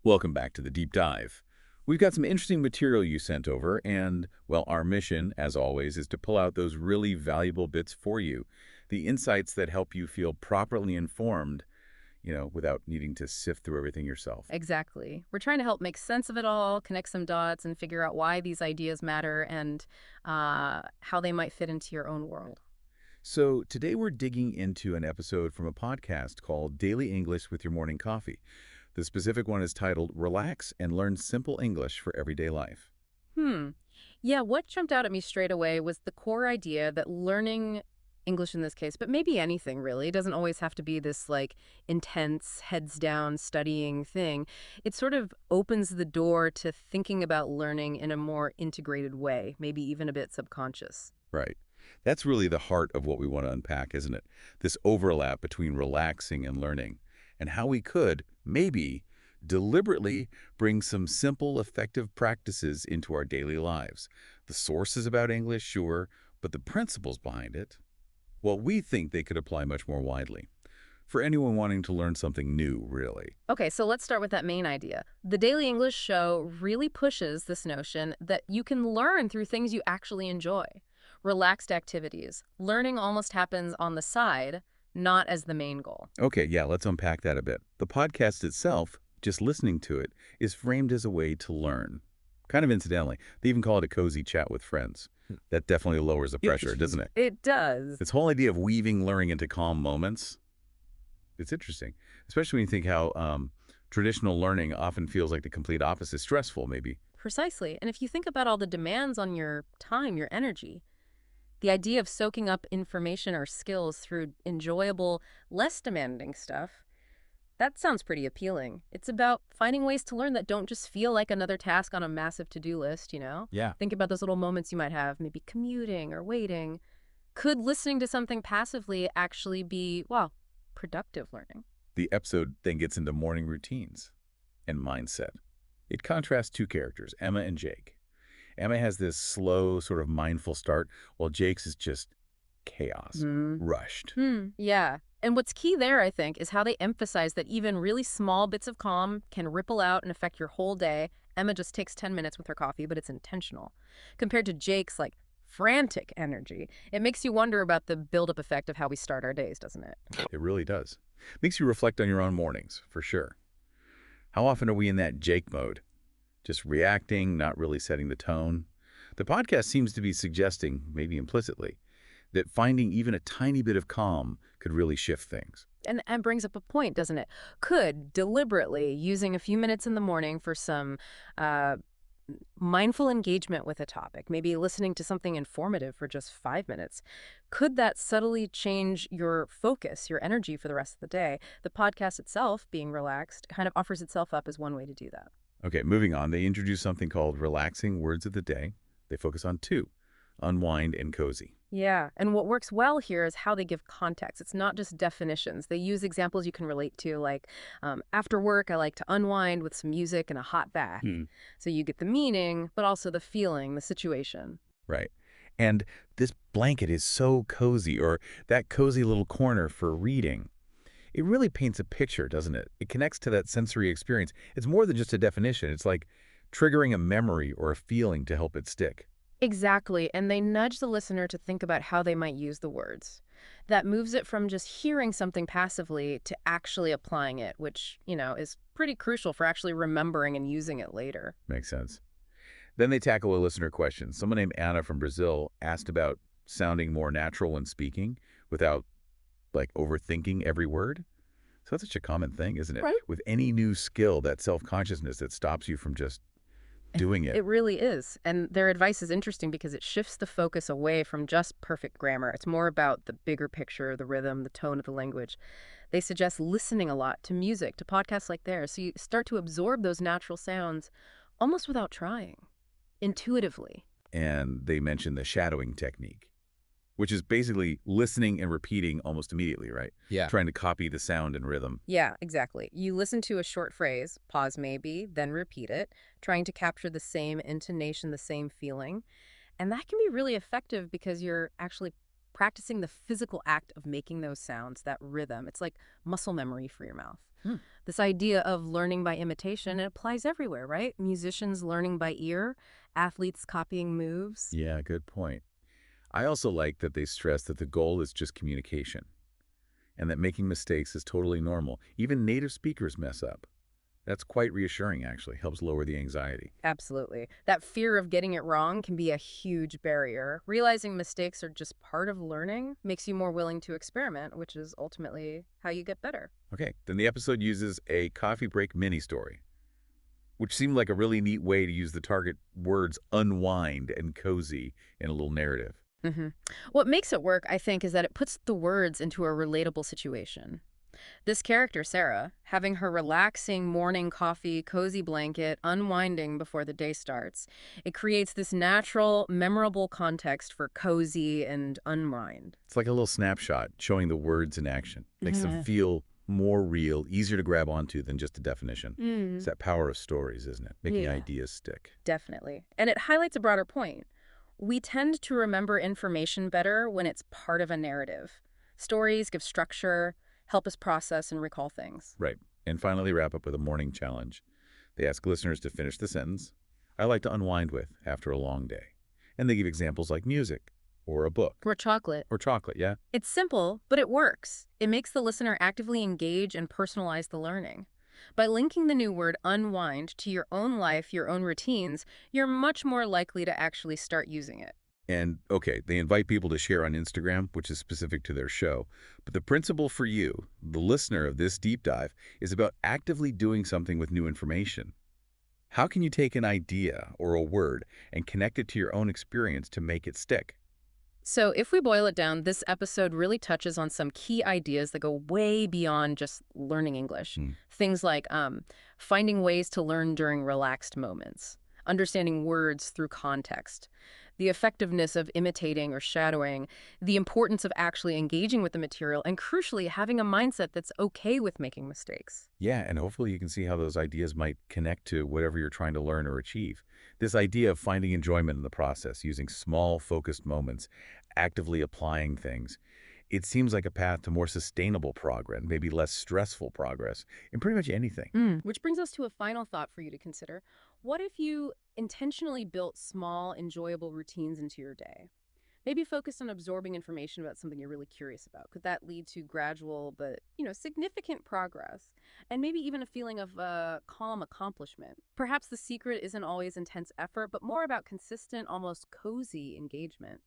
Welcome back to the Deep Dive. We've got some interesting material you sent over, and, well, our mission, as always, is to pull out those really valuable bits for you, the insights that help you feel properly informed, without needing to sift through everything yourself. Exactly. We're trying to help make sense of it all, connect some dots, and figure out why these ideas matter and how they might fit into your own world. So today we're digging into an episode from a podcast called Daily English with Your Morning Coffee. The specific one is titled Relax and Learn Simple English for Everyday Life. Hmm. Yeah, what jumped out at me straight away was the core idea that learning English in this case, but maybe anything really, it doesn't always have to be this like intense, heads down studying thing. It sort of opens the door to thinking about learning in a more integrated way, maybe even a bit subconscious. Right. That's really the heart of what we want to unpack, isn't it? This overlap between relaxing and learning, and how we could, maybe, deliberately bring some simple, effective practices into our daily lives. The sources about English, sure, but the principles behind it, well, we think they could apply much more widely. For anyone wanting to learn something new, really. Okay, so let's start with that main idea. The Daily English Show really pushes this notion that you can learn through things you actually enjoy. Relaxed activities. Learning almost happens on the side, not as the main goal. Okay, yeah, let's unpack that a bit. The podcast itself, just listening to it, is framed as a way to learn. Kind of incidentally, they even call it a cozy chat with friends. That definitely lowers the pressure, doesn't it? It does. This whole idea of weaving learning into calm moments, it's interesting, especially when you think how traditional learning often feels like the complete opposite, stressful maybe. Precisely. And if you think about all the demands on your time, your energy, the idea of soaking up information or skills through enjoyable, less demanding stuff, that sounds pretty appealing. It's about finding ways to learn that don't just feel like another task on a massive to-do list, you know? Yeah. Think about those little moments you might have, maybe commuting or waiting. Could listening to something passively actually be, well, productive learning? The episode then gets into morning routines and mindset. It contrasts two characters, Emma and Jake. Emma has this slow, sort of mindful start, while Jake's is just chaos, rushed. Yeah. And what's key there, I think, is how they emphasize that even really small bits of calm can ripple out and affect your whole day. Emma just takes 10 minutes with her coffee, but it's intentional. Compared to Jake's, like, frantic energy, it makes you wonder about the buildup effect of how we start our days, doesn't it? It really does. Makes you reflect on your own mornings, for sure. How often are we in that Jake mode? Just reacting, not really setting the tone? The podcast seems to be suggesting, maybe implicitly, that finding even a tiny bit of calm could really shift things. And brings up a point, doesn't it? Could deliberately using a few minutes in the morning for some uh, mindful engagement with a topic, maybe listening to something informative for just 5 minutes, could that subtly change your focus, your energy for the rest of the day? The podcast itself, being relaxed, kind of offers itself up as one way to do that. Okay, moving on. They introduce something called relaxing words of the day. They focus on two, unwind and cozy. Yeah, and what works well here is how they give context. It's not just definitions. They use examples you can relate to, like after work, I like to unwind with some music and a hot bath. So you get the meaning, but also the feeling, the situation. Right. And this blanket is so cozy, or that cozy little corner for reading. It really paints a picture, doesn't it? It connects to that sensory experience. It's more than just a definition. It's like triggering a memory or a feeling to help it stick. Exactly, and they nudge the listener to think about how they might use the words. That moves it from just hearing something passively to actually applying it, which, is pretty crucial for actually remembering and using it later. Makes sense. Then they tackle a listener question. Someone named Anna from Brazil asked about sounding more natural when speaking without, like, overthinking every word. So that's such a common thing, isn't it? Right. With any new skill, that self-consciousness that stops you from just doing it. It really is. And their advice is interesting because it shifts the focus away from just perfect grammar. It's more about the bigger picture, the rhythm, the tone of the language. They suggest listening a lot to music, to podcasts like theirs, so you start to absorb those natural sounds almost without trying, intuitively. And they mention the shadowing technique, which is basically listening and repeating almost immediately, right? Yeah. Trying to copy the sound and rhythm. Yeah, exactly. You listen to a short phrase, pause maybe, then repeat it, trying to capture the same intonation, the same feeling. And that can be really effective because you're actually practicing the physical act of making those sounds, that rhythm. It's like muscle memory for your mouth. Hmm. This idea of learning by imitation, it applies everywhere, right? Musicians learning by ear, athletes copying moves. Yeah, good point. I also like that they stress that the goal is just communication and that making mistakes is totally normal. Even native speakers mess up. That's quite reassuring, actually. Helps lower the anxiety. Absolutely. That fear of getting it wrong can be a huge barrier. Realizing mistakes are just part of learning makes you more willing to experiment, which is ultimately how you get better. Okay, then the episode uses a coffee break mini story, which seemed like a really neat way to use the target words unwind and cozy in a little narrative. hmm What makes it work, I think, is that it puts the words into a relatable situation. This character, Sarah, having her relaxing morning coffee, cozy blanket, unwinding before the day starts, it creates this natural, memorable context for cozy and unwind. It's like a little snapshot showing the words in action. Makes them Mhm. feel more real, easier to grab onto than just a definition. It's Mm. that power of stories, isn't it? Making Yeah, ideas stick. definitely. And it highlights a broader point. We tend to remember information better when it's part of a narrative. Stories give structure, help us process and recall things. Right. And finally, they wrap up with a morning challenge. They ask listeners to finish the sentence, I like to unwind with after a long day. And they give examples like music, or a book, Or chocolate. or chocolate, yeah? It's simple, but it works. It makes the listener actively engage and personalize the learning. By linking the new word unwind to your own life, your own routines, you're much more likely to actually start using it. And, okay, they invite people to share on Instagram, which is specific to their show. But the principle for you, the listener of this deep dive, is about actively doing something with new information. How can you take an idea or a word and connect it to your own experience to make it stick? So, if we boil it down, this episode really touches on some key ideas that go way beyond just learning English. Hmm. Things like finding ways to learn during relaxed moments, understanding words through context, the effectiveness of imitating or shadowing, the importance of actually engaging with the material, and crucially, having a mindset that's okay with making mistakes. Yeah, and hopefully you can see how those ideas might connect to whatever you're trying to learn or achieve. This idea of finding enjoyment in the process, using small, focused moments, actively applying things, it seems like a path to more sustainable progress, maybe less stressful progress in pretty much anything. Which brings us to a final thought for you to consider. What if you intentionally built small, enjoyable routines into your day? Maybe focused on absorbing information about something you're really curious about. Could that lead to gradual but, significant progress? And maybe even a feeling of calm accomplishment. Perhaps the secret isn't always intense effort, but more about consistent, almost cozy engagement.